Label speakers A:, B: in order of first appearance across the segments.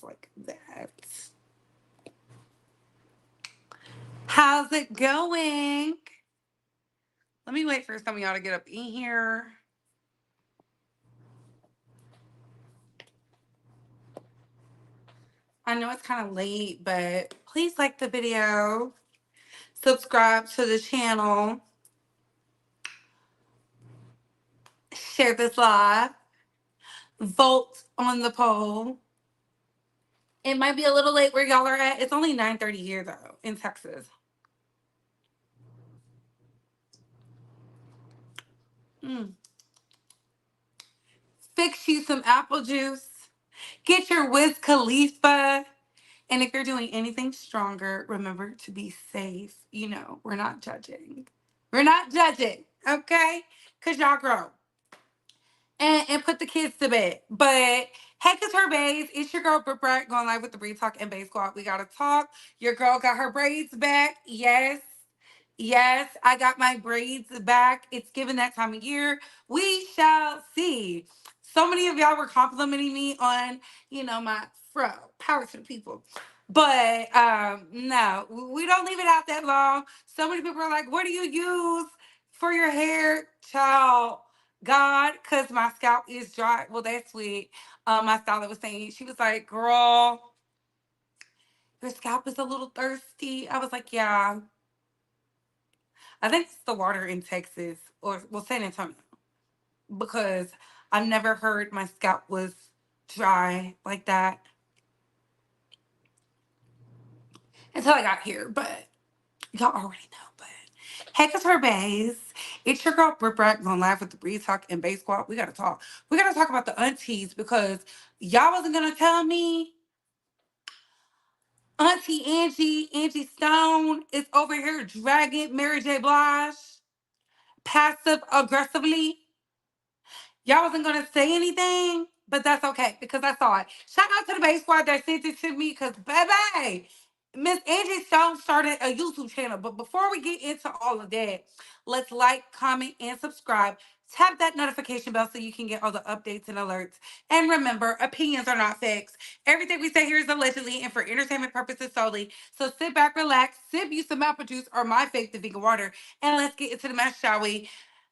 A: like that. How's it going? Let me wait for some of y'all to get up in here. I know it's kind of late, but please like the video, subscribe to the channel, share this live, vote on the poll. It might be a little late where y'all are at. It's only 9:30 here, though, in Texas. Fix you some apple juice. Get your Wiz Khalifa. And if you're doing anything stronger, remember to be safe. You know, we're not judging. We're not judging, okay? Because y'all grow. And put the kids to bed. But hey, Couture Bays, it's your girl Britt Brett going live with the Bree Talk and Bay Squad. We gotta talk. Your girl got her braids back. Yes. Yes, I got my braids back. It's given that time of year. We shall see. So many of y'all were complimenting me on, my fro. Power to the people. But no, we don't leave it out that long. So many people are like, what do you use for your hair? Child, God, because my scalp is dry. Well, that's sweet. My stylist was saying, she was like, girl, your scalp is a little thirsty. I was like, yeah. I think it's the water in Texas or well San Antonio because I never heard my scalp was dry like that until I got here. But y'all already know. But hey, Couture Bays, it's your girl Britt Brett going live with the Breeze Talk and Bay Squad. We gotta talk. We gotta talk about the aunties because y'all wasn't gonna tell me. Auntie Angie Stone is over here dragging Mary J Blige passive aggressively. Y'all wasn't gonna say anything, but that's okay because I saw it. Shout out to the Bay Squad that sent it to me because baby, Miss Angie Stone started a YouTube channel. But before we get into all of that, let's like, comment, and subscribe. Tap that notification bell so you can get all the updates and alerts. And remember, opinions are not facts. Everything we say here is allegedly and for entertainment purposes solely. So sit back, relax, sip you some apple juice or my fake the vegan water, and let's get into the mess, shall we?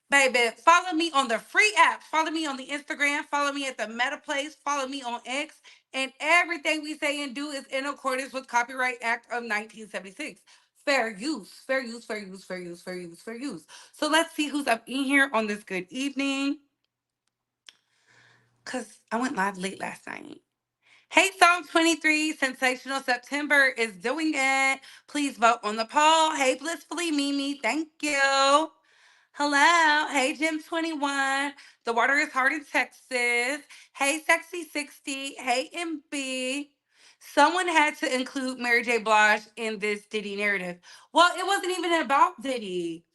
A: Baby, follow me on the free app. Follow me on the Instagram. Follow me at the Meta Place. Follow me on X. And everything we say and do is in accordance with Copyright Act of 1976. Fair use, fair use, fair use, fair use, fair use, fair use. So let's see who's up in here on this good evening. Because I went live late last night. Hey, Song 23, Sensational September is doing it. Please vote on the poll. Hey, Blissfully Mimi, thank you. Hello. Hey, Jim 21. The water is hard in Texas. Hey, Sexy 60. Hey, MB. Someone had to include Mary J. Blige in this Diddy narrative. Well, it wasn't even about Diddy.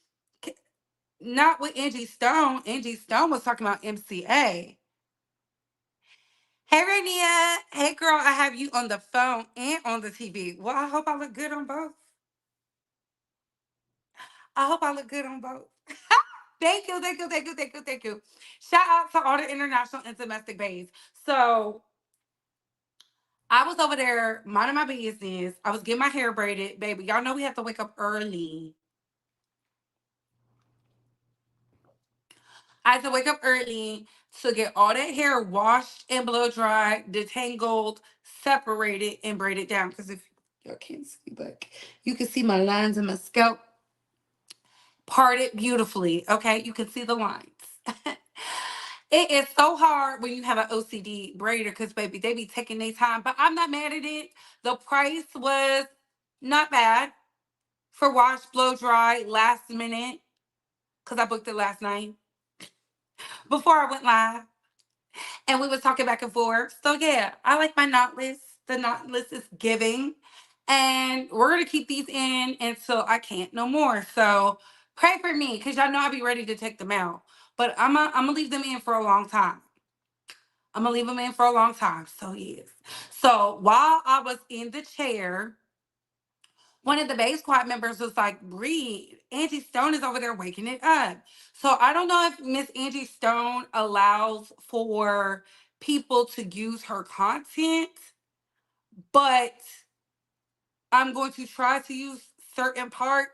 A: Not with Angie Stone. Angie Stone was talking about MCA. Hey, Rania. Hey, girl, I have you on the phone and on the TV. Well, I hope I look good on both. I hope I look good on both. Thank you, thank you, thank you, thank you, thank you. Shout out to all the international and domestic bays. So I was over there minding my business. I was getting my hair braided, baby. Y'all know we have to wake up early. I had to wake up early to get all that hair washed and blow dried, detangled, separated, and braided down. Because if y'all can't see, but you can see my lines in my scalp parted beautifully. Okay, you can see the lines. It is so hard when you have an OCD braider because, baby, they be taking their time. But I'm not mad at it. The price was not bad for wash, blow, dry, last minute because I booked it last night before I went live. And we was talking back and forth. So, yeah, I like my knotless. The knotless is giving. And we're going to keep these in until I can't no more. So, pray for me because y'all know I'll be ready to take them out. But I'm going to leave them in for a long time. I'm gonna leave them in for a long time. So yes. So while I was in the chair, one of the Bay Squad members was like, "Breathe. Angie Stone is over there waking it up." So I don't know if Miss Angie Stone allows for people to use her content but I'm going to try to use certain parts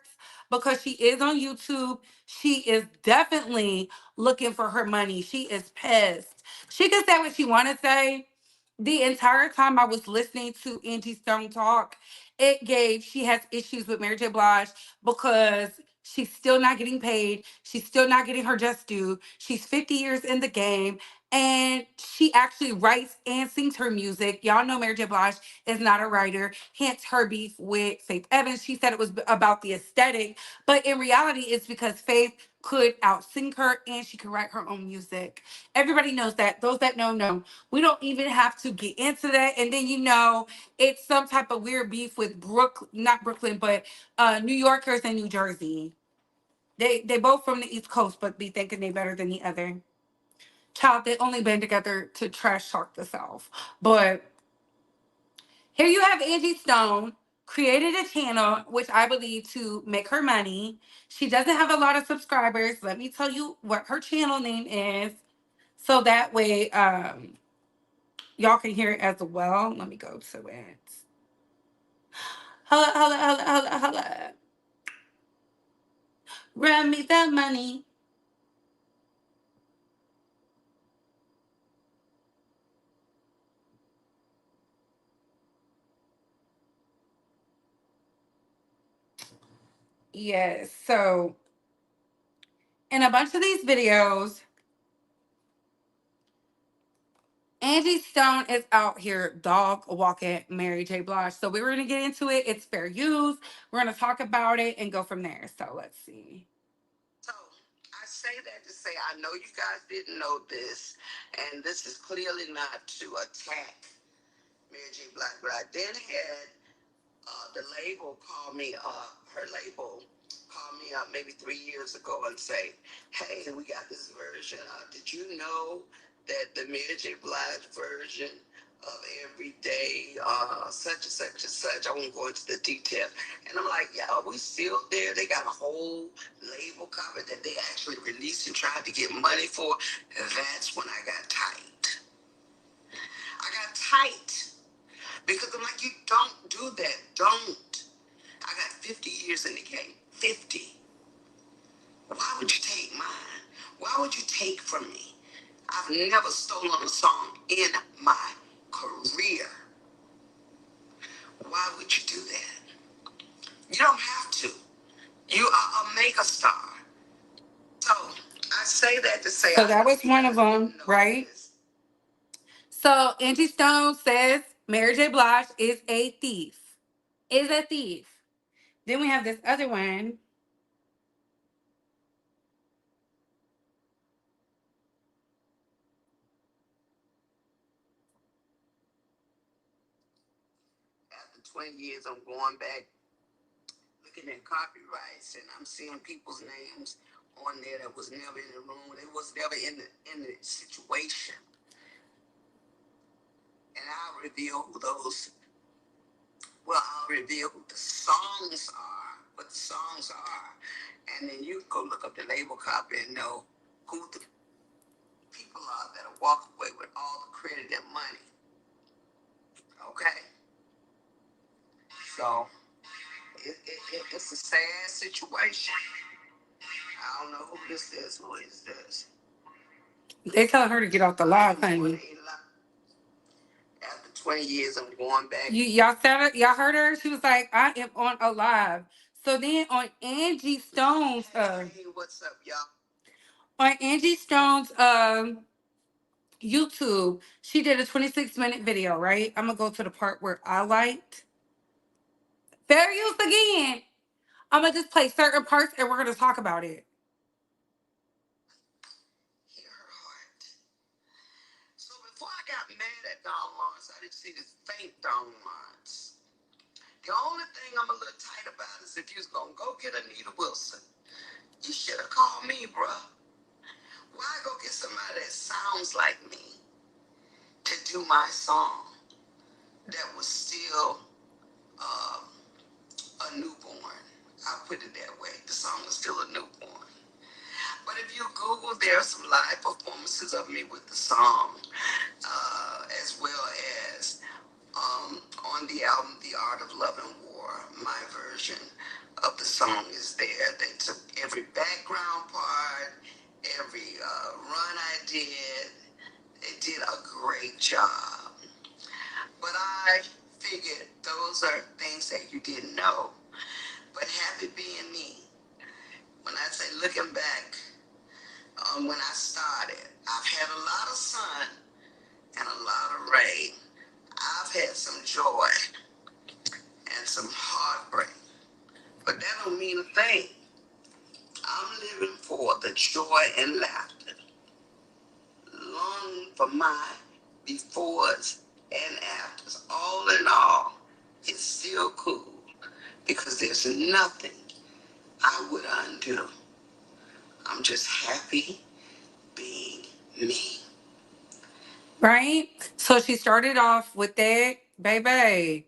A: because she is on YouTube. She is definitely looking for her money. She is pissed. She can say what she want to say. The entire time I was listening to Angie Stone talk, she has issues with Mary J. Blige because she's still not getting paid. She's still not getting her just due. She's 50 years in the game. And she actually writes and sings her music. Y'all know Mary J. Blige is not a writer, hence her beef with Faith Evans. She said it was about the aesthetic, but in reality, it's because Faith could outsing her and she could write her own music. Everybody knows that. Those that know. We don't even have to get into that. And then it's some type of weird beef with not Brooklyn, but New Yorkers and New Jersey. They both from the East Coast, but be thinking they better than the other. Child, they only band together to trash talk the South. But here you have Angie Stone created a channel, which I believe to make her money. She doesn't have a lot of subscribers. Let me tell you what her channel name is, so that way y'all can hear it as well. Let me go to it. Holla, holla, holla, holla, holla. Run me that money. Yes. So in a bunch of these videos, Angie Stone is out here dog walking Mary J. Blige. So we're going to get into it. It's fair use. We're going to talk about it and go from there. So let's see.
B: So I say that to say I know you guys didn't know this, and this is clearly not to attack Mary J. Blige, but I then had the label call me up, her label called me up maybe 3 years ago and say, hey, we got this version. Did you know that the Mary J. Blige version of Everyday, such and such and such, I won't go into the detail. And I'm like, yeah, we still there. They got a whole label cover that they actually released and tried to get money for. And that's when I got tight. I got tight because I'm like, you don't do that. Don't. I got 50 years in the game. 50. Why would you take mine? Why would you take from me? I've never stolen a song in my career. Why would you do that? You don't have to. You are a mega star. So I say that to say
A: So that was one of them, right? So Angie Stone says Mary J. Blige is a thief. Is a thief. Then we have this other one.
B: After 20 years, I'm going back looking at copyrights, and I'm seeing people's names on there that was never in the room. They was never in the situation. And I'll reveal who those. Well, I'll reveal who the songs are, what the songs are, and then you can go look up the label copy and know who the people are that'll walk away with all the credit and money. Okay, so it's a sad situation. I don't know who this is. Who is this?
A: They tell her to get off the live, honey.
B: After 20 years, I'm going back.
A: Y'all said it. Y'all heard her. She was like, "I am on a live." So then on Angie Stone's,
B: hey, what's up, y'all?
A: on Angie Stone's YouTube, she did a 26-minute video. Right. I'm gonna go to the part where I liked. Fair use again. I'm gonna just play certain parts and we're gonna talk about it.
B: Hear her heart. So before I got mad at Don Lawrence, I didn't see this fake Don Lawrence. The only thing I'm a little tight about is if you was gonna go get Anita Wilson, you should have called me, bruh. Why go get somebody that sounds like me to do my song that was still uh, a newborn? I'll put it that way. The song was still a newborn. But if you Google, there are some live performances of me with the song, as well as on on the album The Art of Love and War, my version of the song is there. They took every background part, every run I did. They did a great job. But I figured those are things that you didn't know. But happy being me, when I say looking back when I started, I've had a lot of sun and a lot of rain. I've had some joy and some heartbreak. But that don't mean a thing. I'm living for the joy and laughter, longing for my befores and afters. All in all, it's still cool because there's nothing I would undo. I'm just happy being me.
A: Right? So she started off with that, baby.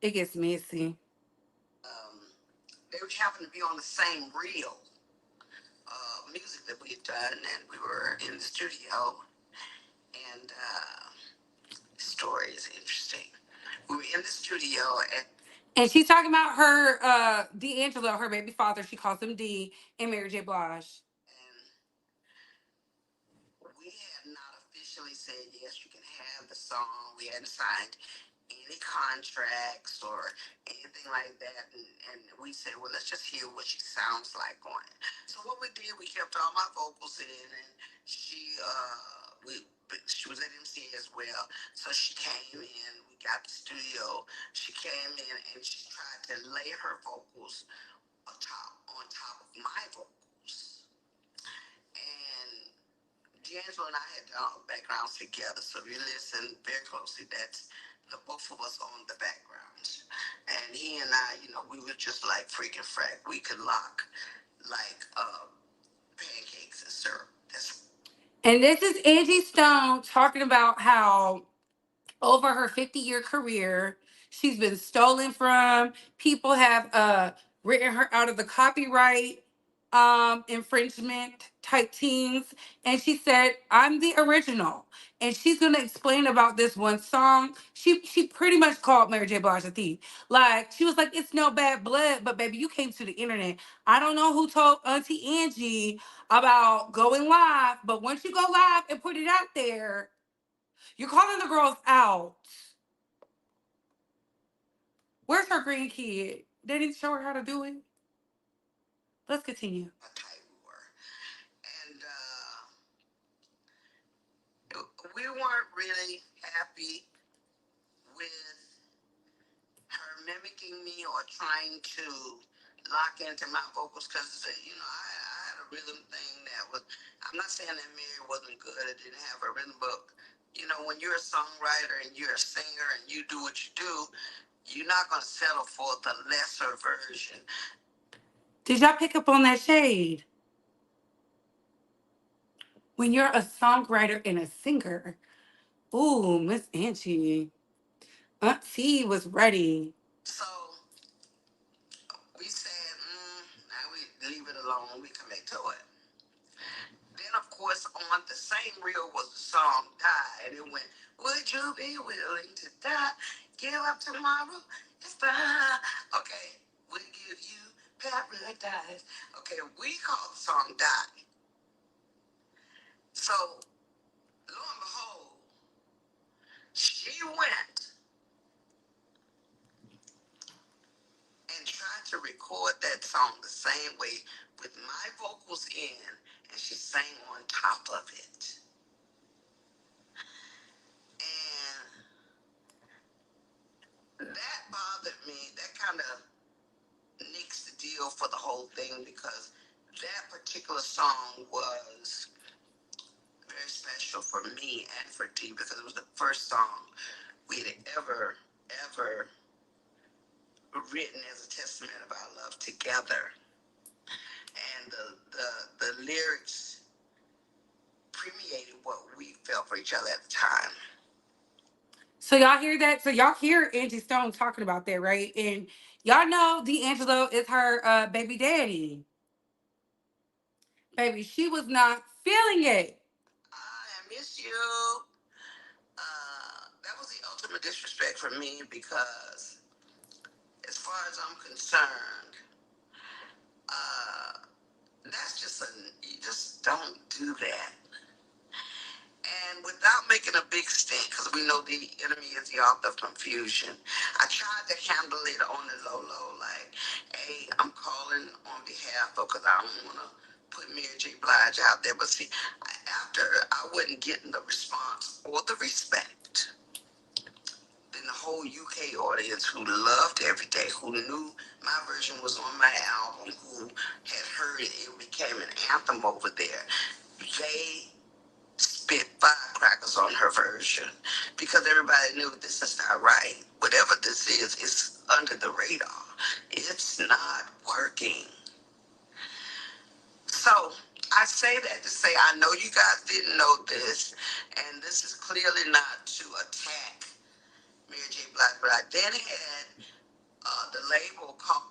A: It gets messy.
B: Um, they happened to be on the same reel music that we had done, and we were in the studio. And the story is interesting. We were in the studio,
A: And she's talking about her D'Angelo, her baby father. She calls him D, and Mary J Blige.
B: and we had not officially said yes, you can have the song. We hadn't signed any contracts or anything like that. And we said, well, let's just hear what she sounds like on it. So what we did, we kept all my vocals in, and she was at MCA as well. So she came in, we got the studio. She came in and she tried to lay her vocals on top of my vocals. And D'Angelo and I had backgrounds together, so if you listen very closely, that's the both of us on the backgrounds. And he and I, we were just like freaking frack. We could lock like pancakes and syrup.
A: And this is Angie Stone talking about how over her 50-year career, she's been stolen from. People have written her out of the copyright infringement type things. And she said, I'm the original. And she's gonna explain about this one song. She pretty much called Mary J. Blige a thief. Like she was like, it's no bad blood, but baby, you came to the internet. I don't know who told Auntie Angie about going live, but once you go live and put it out there, you're calling the girls out. Where's her grandkid? They didn't show her how to do it. Let's continue.
B: How tight we were. And we weren't really happy with her mimicking me or trying to lock into my vocals because, I had a rhythm thing that was, I'm not saying that Mary wasn't good, it didn't have a rhythm book. When you're a songwriter and you're a singer and you do what you do, you're not going to settle for the lesser version.
A: Did y'all pick up on that shade? When you're a songwriter and a singer, ooh, Miss Angie, Auntie was ready.
B: So we said, now we leave it alone, we come back to it. Then, of course, on the same reel was the song Die. And it went, would you be willing to die? Give up tomorrow? It's fine. Okay, we give you paradise. Okay, we call the song Die. So, lo and behold, she went and tried to record that song the same way with my vocals in, and she sang on top of it. And that bothered me. That kind of nixed the deal for the whole thing because that particular song was very special for me and for T because it was the first song we had ever written as a testament of our love together. And the lyrics permeated what we felt for each other at the time.
A: So y'all hear that? So y'all hear Angie Stone talking about that, right? And y'all know D'Angelo is her baby daddy. Baby, she was not feeling it.
B: I miss you. That was the ultimate super disrespect for me because, as far as I'm concerned, uh, that's just a, you just don't do that. And without making a big stink, because we know the enemy is the author of confusion, I tried to handle it on the low low, like, hey, I'm calling on behalf of, because I don't want to put Mary J Blige out there. But see, after I wasn't getting the response or the respect, then the whole UK audience who loved Every Day, who knew my version was on my album, who had heard it, it became an anthem over there, they spit firecrackers on her version because everybody knew this is not right. Whatever this is under the radar. It's not working. So I say that to say I know you guys didn't know this, and this is clearly not to attack Mary J. Blige, but I then had the label called.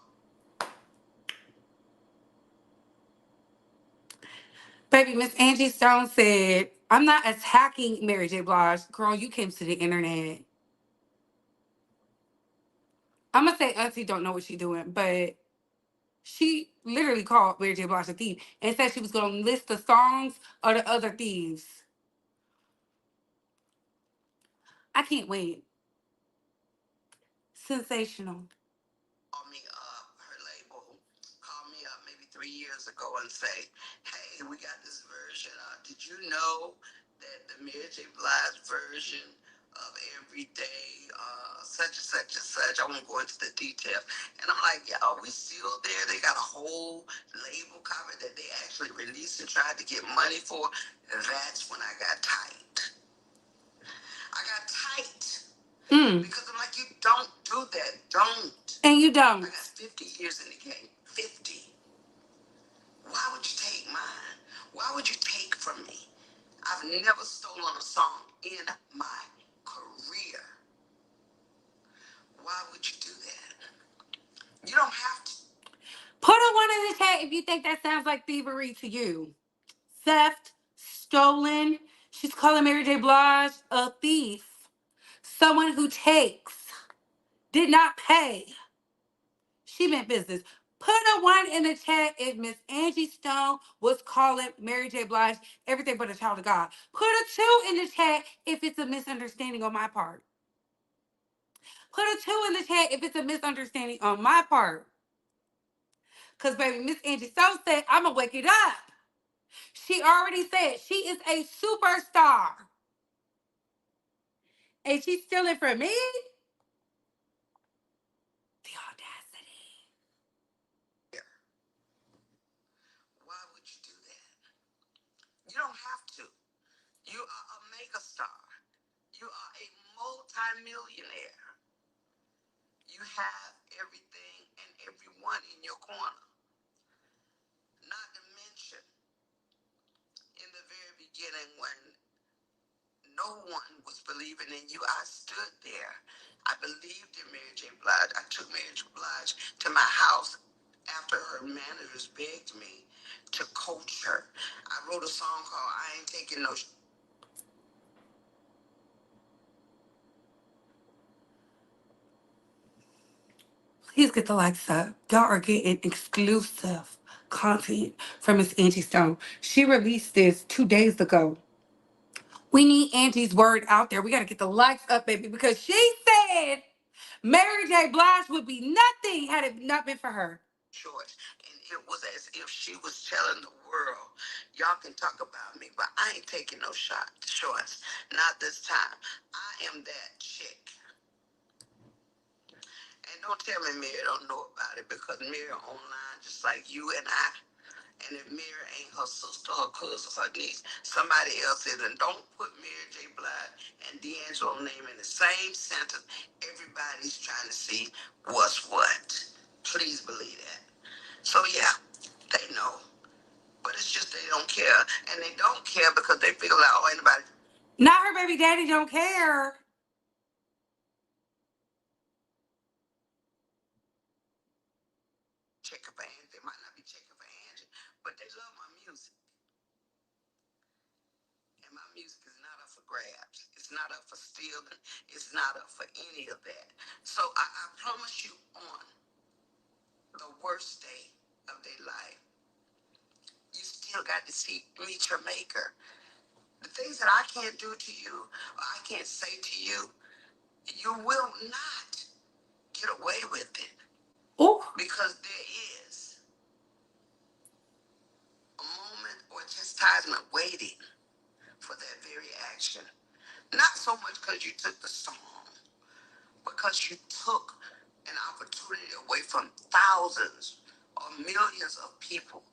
A: Baby, Miss Angie Stone said, I'm not attacking Mary J. Blige. Girl, you came to the internet. I'm going to say Auntie don't know what she's doing, but she literally called Mary J. Blige a thief and said she was going to list the songs of the other thieves. I can't wait. Sensational.
B: Call me up, her label called me up maybe 3 years ago and say, hey, we got this version. Did you know that the Mary J. Blige version of Every Day, such and such and such, I won't go into the detail. And I'm like, y'all, we still there. They got a whole label cover that they actually released and tried to get money for. That's when I got tight. I got tight. Because I'm like, you don't do that. Don't.
A: And you
B: I
A: don't.
B: got 50 years in the game. 50. Why would you take mine? Why would you take from me? I've never stolen a song in my career. Why would you do that? You don't have to.
A: Put a one in the chat if you think that sounds like thievery to you. Theft, stolen. She's calling Mary J. Blige a thief. Someone who takes, did not pay. She meant business. Put a one in the chat if Miss Angie Stone was calling Mary J. Blige everything but a child of God. Put a two in the chat if it's a misunderstanding on my part. Put a two in the chat if it's a misunderstanding on my part. Because, baby, Miss Angie Stone said, I'm going to wake it up. She already said she is a superstar. And she's stealing from me? The audacity.
B: Why would you do that? You don't have to. You are a mega star. You are a multi-millionaire. You have everything and everyone in your corner. Not to mention, in the very beginning when no one was believing in you, I stood there. I believed in Mary J. Blige. I took Mary J. Blige to my house after her managers begged me to coach her. I wrote a song called I Ain't Taking No
A: Please get the likes up. Y'all are getting exclusive content from Miss Angie Stone. She released this 2 days ago. We need Angie's word out there. We got to get the likes up, baby, because she said Mary J. Blige would be nothing had it not been for her.
B: shorts. And it was as if she was telling the world, y'all can talk about me, but I ain't taking no shorts. Not this time. I am that chick. And don't tell me Mary don't know about it because Mary online just like you and I. And if Mary ain't her sister, her cousin, her niece, somebody else is. And don't put Mary J. Blige and D'Angelo's name in the same sentence. Everybody's trying to see what's what. Please believe that. So yeah, they know. But it's just they don't care. And they don't care because they feel like, oh, anybody
A: Not her baby daddy don't care.
B: checking for Angie. They might not be checking for Angie, but they love my music. And my music is not up for grabs. It's It's not up for stealing. It's not up for any of that. So I promise you, on the worst day of their life, you still got to see meet your maker. The things that I can't do to you, or I can't say to you, you will not get away with it.
A: Oh,
B: Because there is a moment or chastisement waiting for that very action. Not so much because you took the song, because you took an opportunity away from thousands or millions of people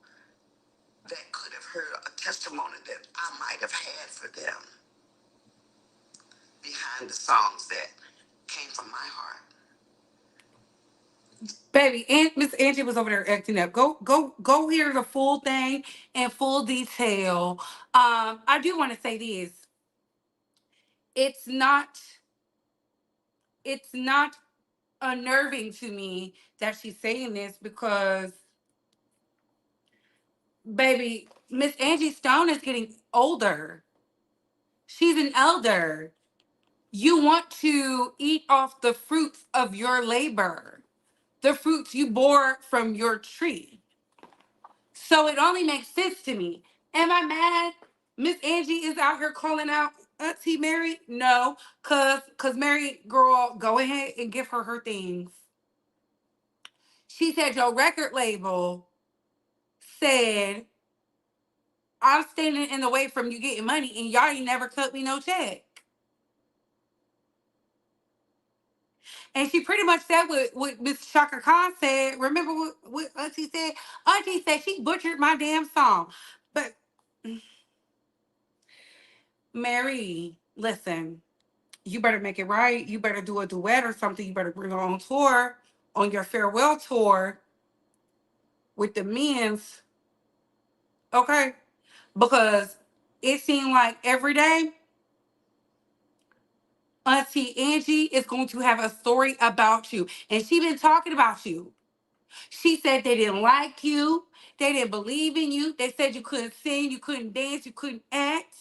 B: that could have heard a testimony that I might have had for them behind the songs that came from my heart.
A: baby, Aunt Miss Angie was over there acting up. Go hear the full thing in full detail. I do want to say this. It's not it's not unnerving to me that she's saying this because, baby, Miss Angie Stone is getting older. She's an elder. You want to eat off the fruits of your labor, the fruits you bore from your tree. So it only makes sense to me. Am I mad? Miss Angie is out here calling out Auntie Mary? No, cause Mary, girl, go ahead and give her things. She said your record label said I'm standing in the way from you getting money, and y'all ain't never cut me no check. And she pretty much said what Miss Shaka Khan said. Remember what Auntie said? Auntie said she butchered my damn song. But Mary, listen, you better make it right. You better do a duet or something. You better bring her on tour, on your farewell tour with the men's, okay? Because it seemed like every day Auntie Angie is going to have a story about you. And she been talking about you. She said they didn't like you. They didn't believe in you. They said you couldn't sing, you couldn't dance, you couldn't act.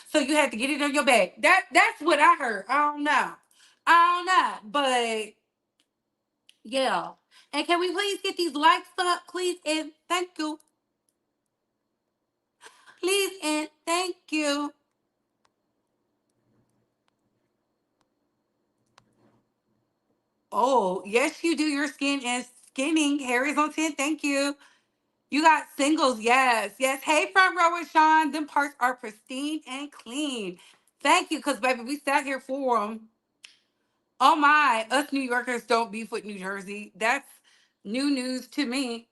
A: So you had to get it on your back. That's what I heard. I don't know. I don't know. But yeah. And can we please get these likes up, please? And thank you. Please and thank you. Oh, yes, you do. Your skin is skinning. Hair is on 10. Thank you. You got singles, yes, yes. Hey, front row and Sean, them parts are pristine and clean. Thank you, because baby, we sat here for them. Oh my, us New Yorkers don't beef with New Jersey. That's new news to me.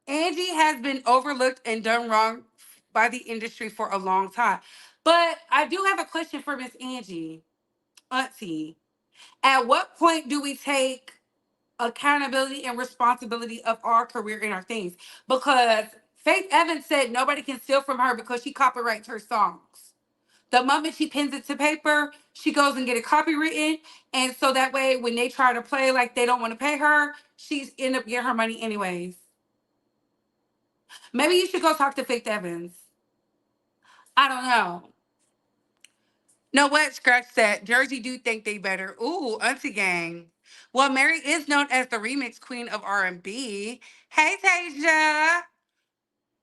A: Angie has been overlooked and done wrong by the industry for a long time. But I do have a question for Miss Angie, Auntie. At what point do we take accountability and responsibility of our career and our things? Because Faith Evans said nobody can steal from her because she copyrights her songs. The moment she pins it to paper, she goes and get it copywritten, and so that way when they try to play like they don't want to pay her, she's end up getting her money anyways. Maybe you should go talk to Faith Evans. I don't know. No, what? Scratch that. Jersey do think they better. Ooh, Auntie Gang. Well, Mary is known as the remix queen of R&B. Hey, Tasia.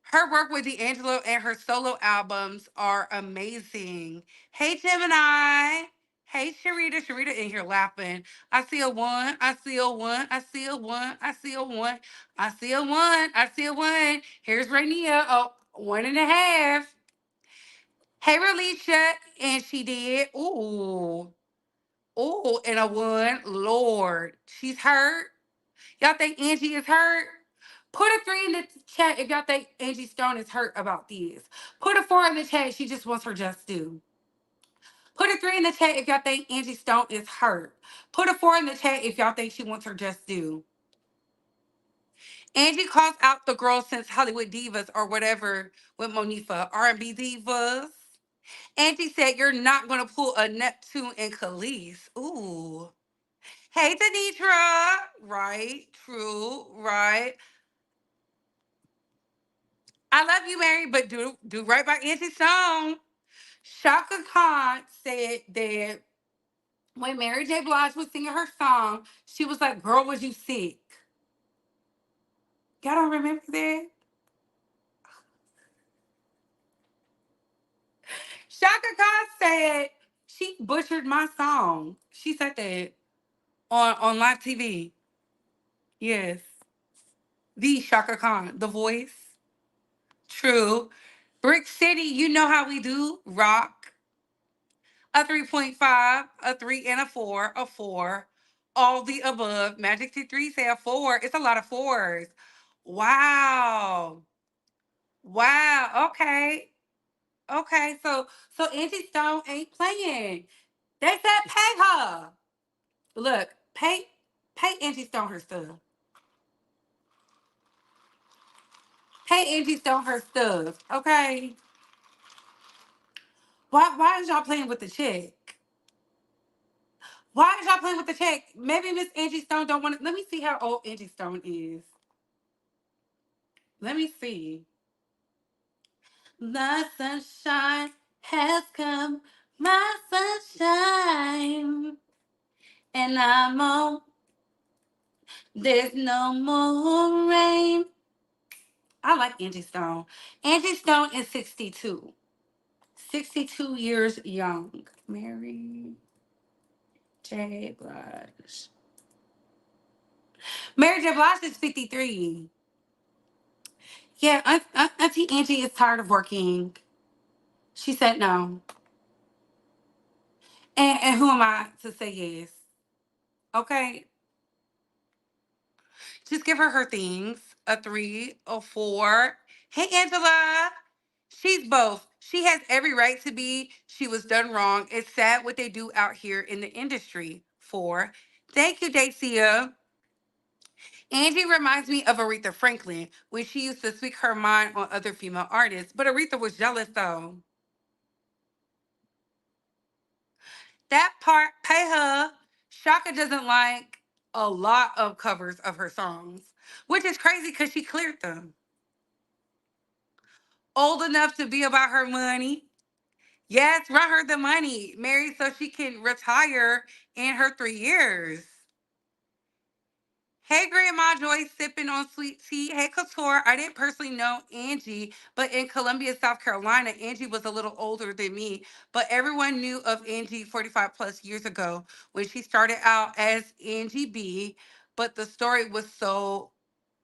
A: Her work with D'Angelo and her solo albums are amazing. Hey, Gemini. Hey, Sharita. Sharita in here laughing. I see a one. I see a one. I see a one. I see a one. I see a one. I see a one. Here's Rainier. Oh, 1.5. Hey, Relisha. And she did. Ooh. Ooh, and a one. Lord. She's hurt. Y'all think Angie is hurt? Put a 3 in the chat if y'all think Angie Stone is hurt about this. Put a 4 in the chat. She just wants her just due. Put a 3 in the chat if y'all think Angie Stone is hurt. Put a 4 in the chat if y'all think she wants her just due. Angie calls out the girls since Hollywood Divas or whatever with Monifa. R&B Divas. Angie said you're not going to pull a Neptune and Khalees. Ooh. Hey, Denitra. Right. True. Right. I love you, Mary, but do right by Auntie Stone. Shaka Khan said that when Mary J. Blige was singing her song, she was like, "Girl, was you sick?" Y'all don't remember that? Shaka Khan said she butchered my song. She said that on live TV. Yes, the Shaka Khan, the voice. True. Brick City, you know how we do. Rock. A 3.5, a 3 and a 4, a 4. All the above. Magic T3 say a 4. It's a lot of fours. Wow. Wow. Okay. Okay. So Angie Stone ain't playing. They said pay her. Look, pay Angie Stone her stuff. Pay Angie Stone her stuff. Okay. Why is y'all playing with the check? Why is y'all playing with the check? Maybe Miss Angie Stone don't want to. Let me see how old Angie Stone is. Let me see. The sunshine has come, my sunshine, and I'm on. There's no more rain. I like Angie Stone. Angie Stone is 62. 62 years young. Mary J. Blige. Mary J. Blige is 53. Yeah, Auntie Angie is tired of working. She said no. And who am I to say yes? Okay. Just give her her things. A 3, a 4. Hey, Angela. She's both. She has every right to be. She was done wrong. It's sad what they do out here in the industry. 4. Thank you, Dacia. Angie reminds me of Aretha Franklin when she used to speak her mind on other female artists. But Aretha was jealous, though. That part, pay her. Shaka doesn't like a lot of covers of her songs, which is crazy because she cleared them. Old enough to be about her money. Yes, run her the money. Married so she can retire in her 3 years. Hey, Grandma Joy, sipping on sweet tea. Hey, Couture. I didn't personally know Angie, but in Columbia, South Carolina, Angie was a little older than me. But everyone knew of Angie 45 plus years ago when she started out as Angie B. But the story was so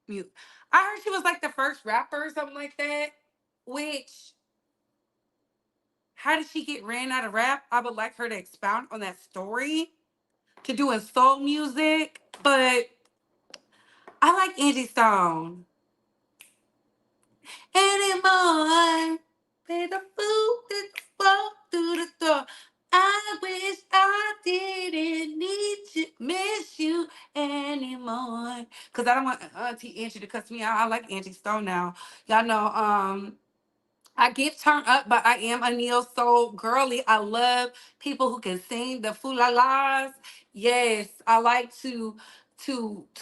A: mute. I heard she was like the first rapper or something like that. Which, how did she get ran out of rap? I would like her to expound on that story to doing soul music. But I like Angie Stone. Anymore. Pay the food that walk through the door. I wish I didn't need to miss you anymore. Cause I don't want Auntie Angie to cuss me out. I like Angie Stone now. Y'all know, I get turned up, but I am a neo soul girly. I love people who can sing the foo-la-las. Yes, I like to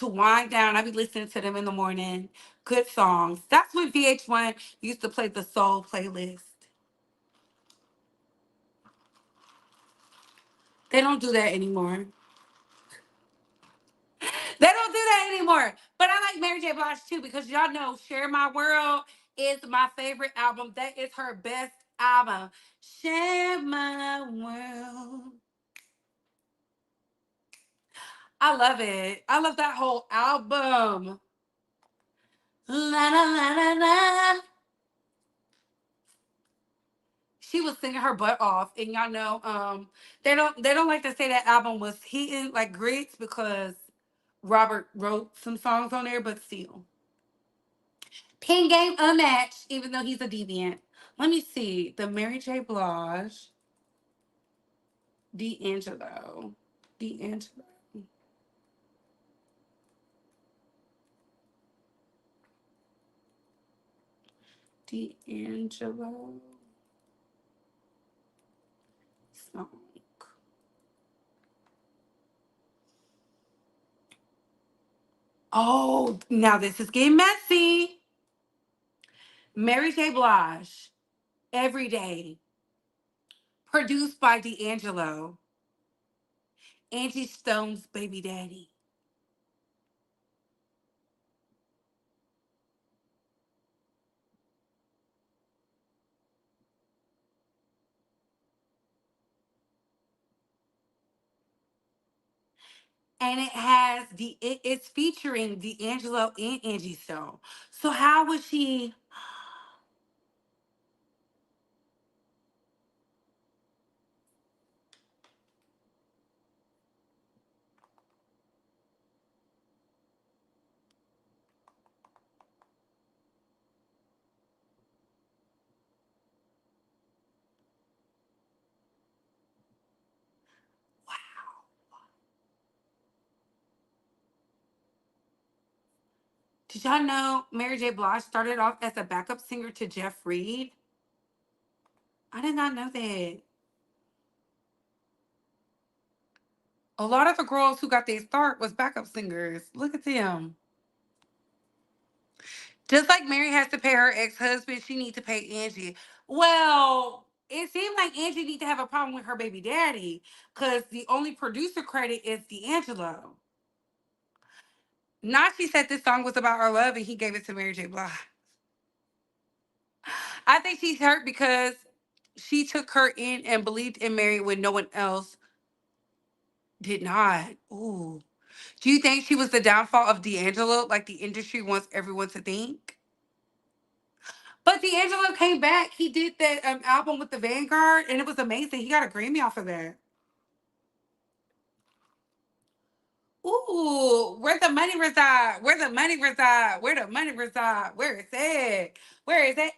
A: wind down. I be listening to them in the morning. Good songs. That's when VH1 used to play the soul playlist. They don't do that anymore. They don't do that anymore. But I like Mary J. Blige too because y'all know Share My World is my favorite album. That is her best album. Share My World. I love it. I love that whole album. La la la la la. She was singing her butt off, and y'all know, they don't like to say that album was hitting like grits because Robert wrote some songs on there, but still, Pin Game Unmatched, even though he's a deviant. Let me see the Mary J. Blige, D'Angelo, D'Angelo, D'Angelo song. Oh, now this is getting messy. Mary J. Blige, Every Day. Produced by D'Angelo, Angie Stone's baby daddy. And it's featuring D'Angelo and Angie Stone. So how was she? Did y'all know Mary J Blige started off as a backup singer to Jeff Reed? I did not know that. A lot of the girls who got their start was backup singers. Look at them. Just like Mary has to pay her ex-husband, she needs to pay Angie. Well, it seems like Angie needs to have a problem with her baby daddy because the only producer credit is D'Angelo. Not she said this song was about our love and he gave it to Mary J. Blige. I think she's hurt because she took her in and believed in Mary when no one else did not. Ooh. Do you think she was the downfall of D'Angelo, like the industry wants everyone to think? But D'Angelo came back. He did that album with the Vanguard, and it was amazing. He got a Grammy off of that. Ooh, where the money reside? Where the money reside? Where the money reside? Where is it? Where is it?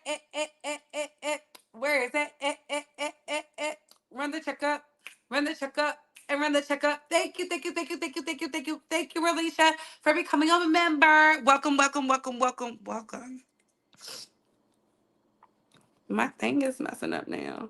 A: Where is it? Run the checkup. Run the checkup. And run the checkup. Thank you, thank you, thank you, thank you, thank you, thank you, thank you, Relisha, for becoming a member. Welcome, welcome, welcome, welcome, welcome. My thing is messing up now.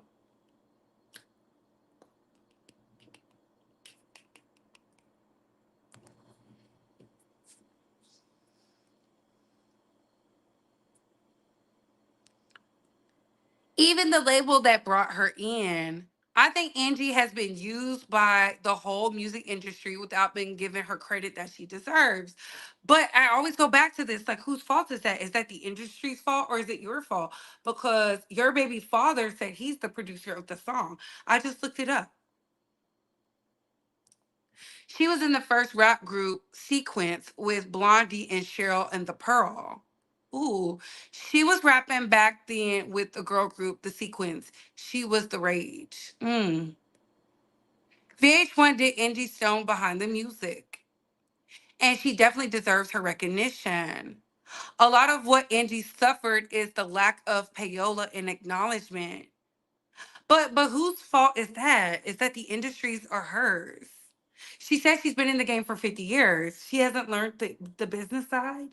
A: Even the label that brought her in, I think Angie has been used by the whole music industry without being given her credit that she deserves. But I always go back to this, like, whose fault is that? Is that the industry's fault or is it your fault? Because your baby father said he's the producer of the song. I just looked it up. She was in the first rap group Sequence with Blondie and Cheryl and the Pearl. Ooh, she was rapping back then with the girl group, The Sequence. She was the rage. VH1 did Angie Stone behind the music, and she definitely deserves her recognition. A lot of what Angie suffered is the lack of payola and acknowledgement. But whose fault is that? Is that the industry's or hers? She said she's been in the game for 50 years. She hasn't learned the business side.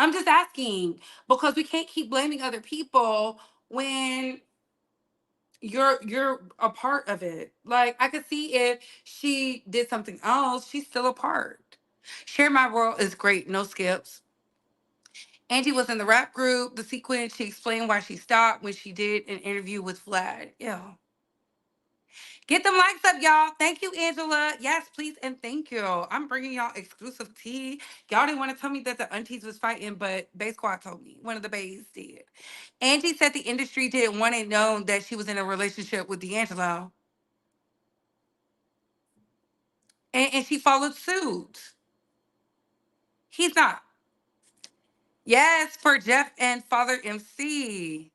A: I'm just asking because we can't keep blaming other people when you're a part of it. Like I could see if she did something else, she's still a part. Share My World is great, no skips. Angie was in the rap group, The Sequence. She explained why she stopped when she did an interview with Vlad. Yeah. Get them likes up, y'all. Thank you, Angela. Yes, please, and thank you. I'm bringing y'all exclusive tea. Y'all didn't want to tell me that the aunties was fighting, but Bay Squad told me. One of the bays did. Angie said the industry didn't want it known that she was in a relationship with D'Angelo, and she followed suit. He's not. Yes, for Jeff and Father MC.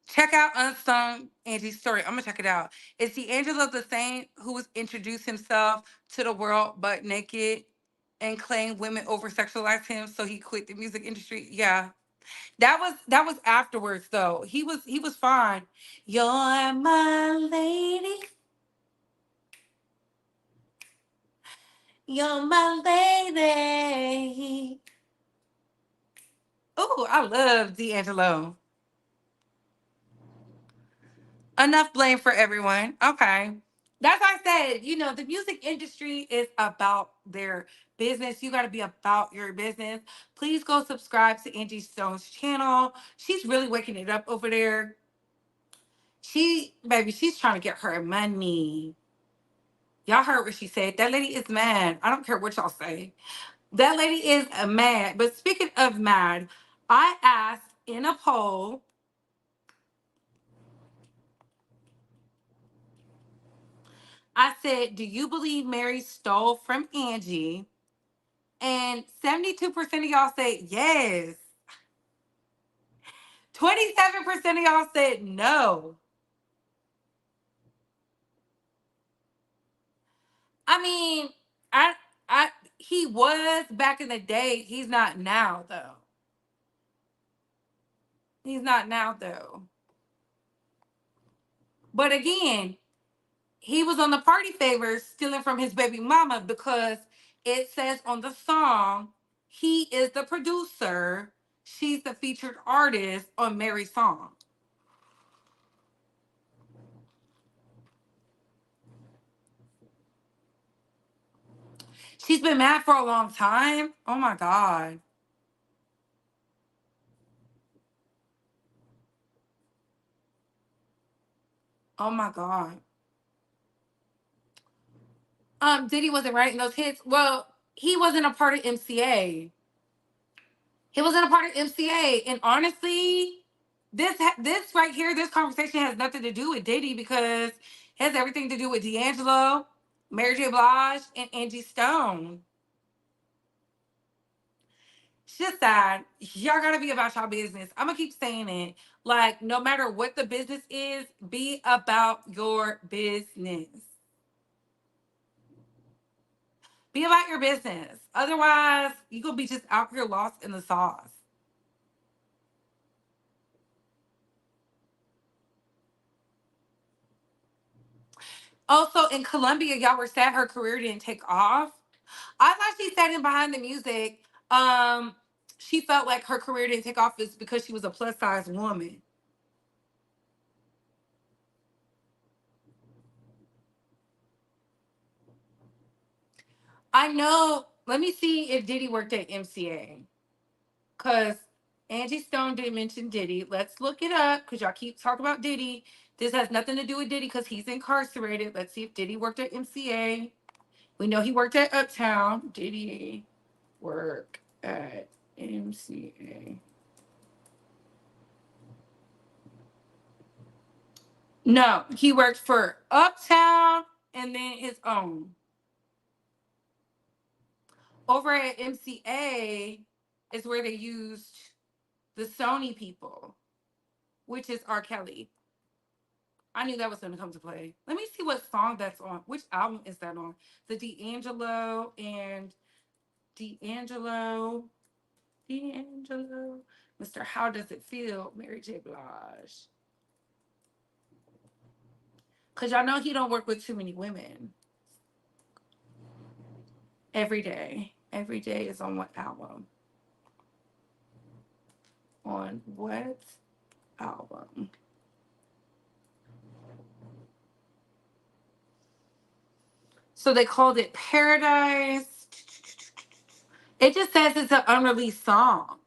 A: Check out Unsung Angie's story. I'm gonna check it out. Is D'Angelo the same who was introduced himself to the world butt naked and claimed women over sexualized him, so he quit the music industry? Yeah. That was afterwards though. He was fine. You're my lady. You're my lady. Oh, I love D'Angelo. Enough blame for everyone. Okay. That's why I said, the music industry is about their business. You got to be about your business. Please go subscribe to Angie Stone's channel. She's really waking it up over there. Baby, she's trying to get her money. Y'all heard what she said. That lady is mad. I don't care what y'all say. That lady is mad. But speaking of mad, I asked in a poll, I said, do you believe Mary stole from Angie? And 72% of y'all said yes. 27% of y'all said no. I mean, I I he was back in the day. He's not now though. He's not now though. But again, he was on the party favors stealing from his baby mama because it says on the song he is the producer. She's the featured artist on Mary's song. She's been mad for a long time. Oh my God. Oh my God. Diddy wasn't writing those hits. Well, he wasn't a part of MCA. He wasn't a part of MCA. And honestly, this right here, this conversation has nothing to do with Diddy because it has everything to do with D'Angelo, Mary J. Blige, and Angie Stone. It's just sad. Y'all gotta be about y'all business. I'm gonna keep saying it. Like, no matter what the business is, be about your business. Be about your business. Otherwise, you gonna be just out here lost in the sauce. Also, in Colombia, y'all were sad her career didn't take off. I thought she said in behind the music, um, she felt like her career didn't take off is because she was a plus size woman. I know. Let me see if Diddy worked at MCA. Because Angie Stone didn't mention Diddy. Let's look it up because y'all keep talking about Diddy. This has nothing to do with Diddy because he's incarcerated. Let's see if Diddy worked at MCA. We know he worked at Uptown. Diddy work at MCA? No, he worked for Uptown and then his own. Over at MCA is where they used the Sony people, which is R. Kelly. I knew that was going to come to play. Let me see what song that's on. Which album is that on? The D'Angelo, D'Angelo, Mr. How Does It Feel, Mary J. Blige. Because y'all know he don't work with too many women. Every day. Every day is on what album? On what album? So they called it Paradise. It just says it's an unreleased song.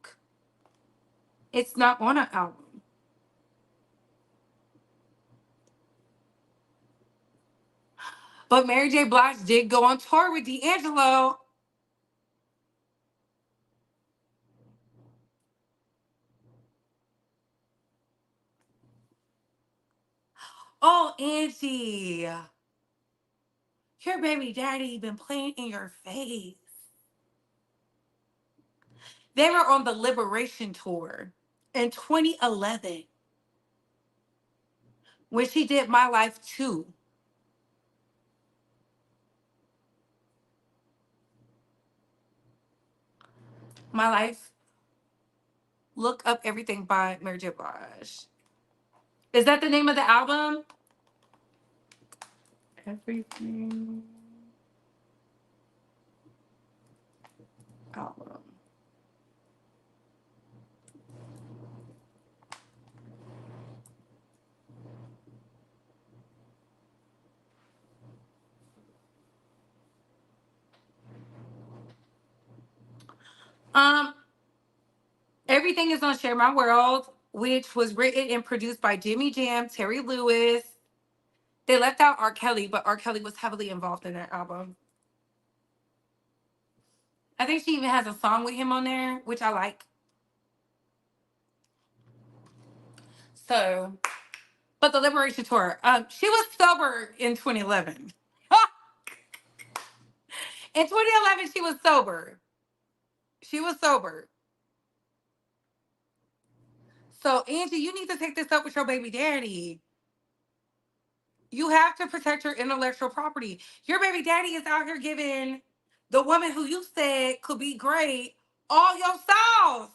A: It's not on an album. But Mary J. Blige did go on tour with D'Angelo. Oh, Angie, your baby daddy been playing in your face. They were on the Liberation Tour in 2011 when she did My Life Too. My Life. Look up everything by Mary J. Blige. Is that the name of the album? Everything album. Um, Everything is on Share My World. which was written and produced by Jimmy Jam, Terry Lewis. They left out R. Kelly, but R. Kelly was heavily involved in that album. I think she even has a song with him on there, which I like. So, but the Liberation Tour, she was sober in 2011. In 2011, she was sober. She was sober. So, Angie, you need to take this up with your baby daddy. You have to protect your intellectual property. Your baby daddy is out here giving the woman who you said could be great all your sauce.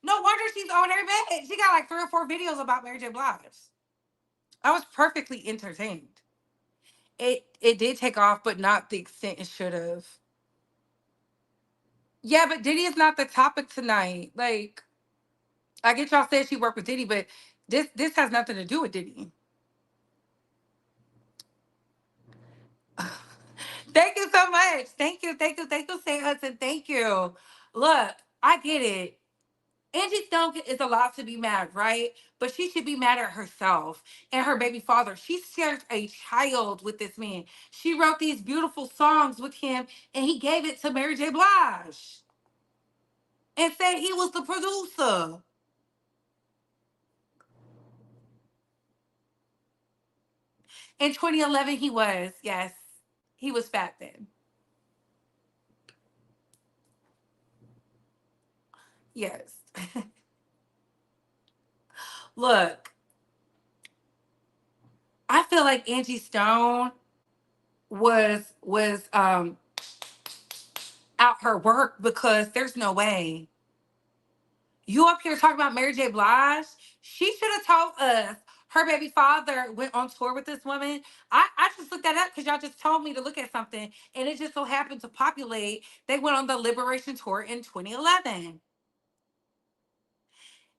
A: No wonder she's on her bed. She got like 3 or 4 videos about Mary J. Blige. I was perfectly entertained. It did take off, but not the extent it should have. Yeah, but Diddy is not the topic tonight. Like, I get y'all said she worked with Diddy, but this has nothing to do with Diddy. Thank you so much. Thank you, St. Hudson. Thank you. Look, I get it. Angie Stone is allowed to be mad, right? But she should be mad at herself and her baby father. She shared a child with this man. She wrote these beautiful songs with him, and he gave it to Mary J. Blige and said he was the producer. In 2011, he was, yes. He was fat then. Yes. Look, I feel like Angie Stone was out her work because there's no way. You up here talking about Mary J. Blige? She should have told us her baby father went on tour with this woman. I just looked that up because y'all just told me to look at something, and it just so happened to populate. They went on the Liberation Tour in 2011.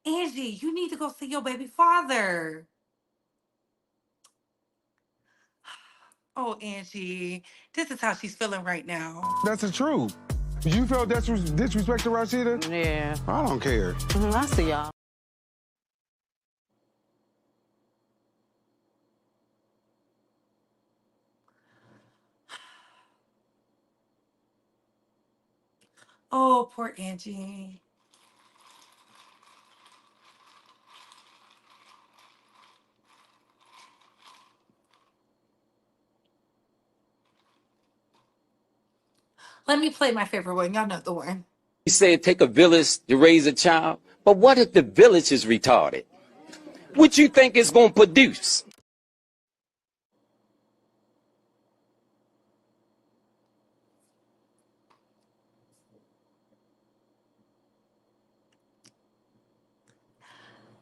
A: Angie, you need to go see your baby father. Oh, Angie, this is how she's feeling right now.
C: That's the truth. You felt disrespect to Rashida?
D: Yeah.
C: I don't care.
D: I see y'all.
A: Oh, poor Angie. Let me play my favorite one. Y'all know the one.
E: You say it take a village to raise a child, but what if the village is retarded? What you think it's going to produce?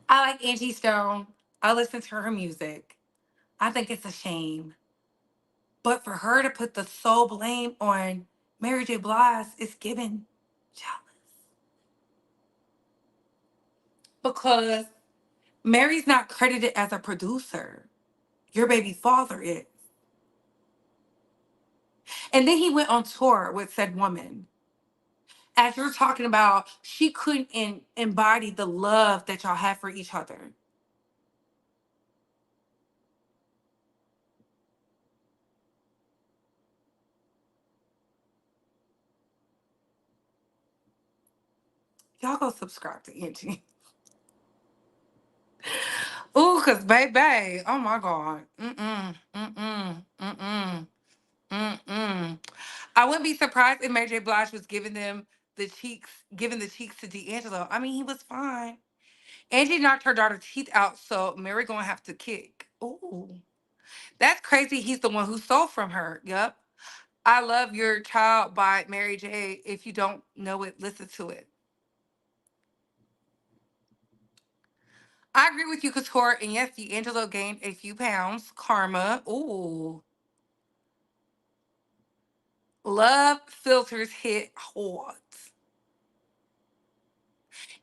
A: I like Angie Stone. I listen to her music. I think it's a shame. But for her to put the sole blame on Mary J. Blige is given jealous. Because Mary's not credited as a producer. Your baby father is. And then he went on tour with said woman. As you're talking about, she couldn't embody the love that y'all have for each other. Y'all go subscribe to Angie. Ooh, cause baby, oh my God. Mm-mm. I wouldn't be surprised if Mary J. Blige was giving the cheeks to D'Angelo. I mean, he was fine. Angie knocked her daughter's teeth out, so Mary gonna have to kick. Ooh. That's crazy. He's the one who stole from her. Yep. I Love Your Child by Mary J. If you don't know it, listen to it. I agree with you, Couture. And yes, D'Angelo gained a few pounds. Karma. Ooh. Love filters hit hard.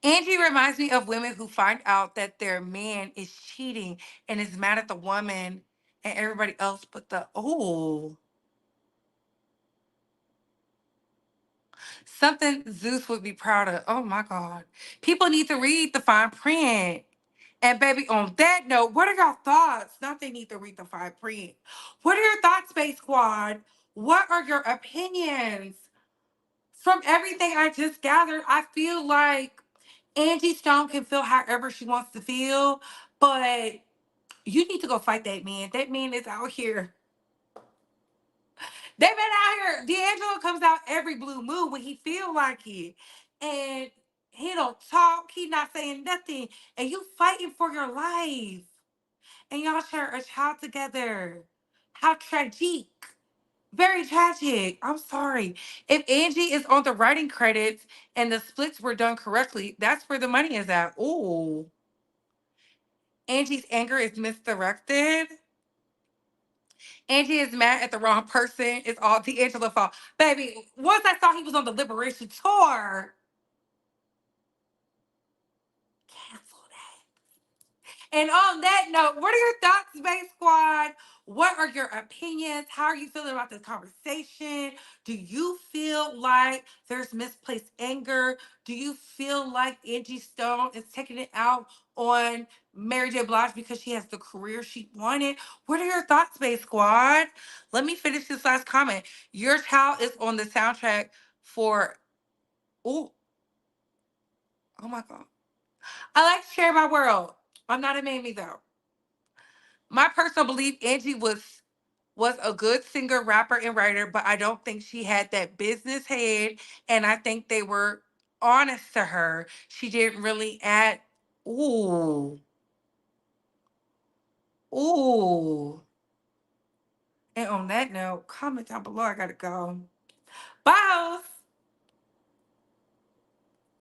A: Angie reminds me of women who find out that their man is cheating and is mad at the woman and everybody else but the something Zeus would be proud of. Oh my God. People need to read the fine print. And baby, on that note, what are your thoughts? Not they need to read the fine print. What are your thoughts, Space Squad? What are your opinions? From everything I just gathered, I feel like Angie Stone can feel however she wants to feel, but you need to go fight that man. That man is out here. They've been out here. D'Angelo comes out every blue moon when he feel like it. And he don't talk. He not saying nothing. And you fighting for your life. And y'all share a child together. How tragic. Very tragic. I'm sorry. If Angie is on the writing credits and the splits were done correctly, that's where the money is at. Ooh. Angie's anger is misdirected. Angie is mad at the wrong person. It's all D'Angelo fault. Baby, once I saw he was on the Liberation Tour, cancel that. And on that note, what are your thoughts, Space Squad? What are your opinions? How are you feeling about this conversation? Do you feel like there's misplaced anger? Do you feel like Angie Stone is taking it out on Mary J. Blige because she has the career she wanted? What are your thoughts, Space Squad? Let me finish this last comment. Your child is on the soundtrack for, oh, oh my God. I like to share my world. I'm not a mamie though. My personal belief, Angie was a good singer, rapper, and writer, but I don't think she had that business head. And I think they were honest to her. She didn't really add, ooh, ooh. And on that note, comment down below. I gotta go. Bye.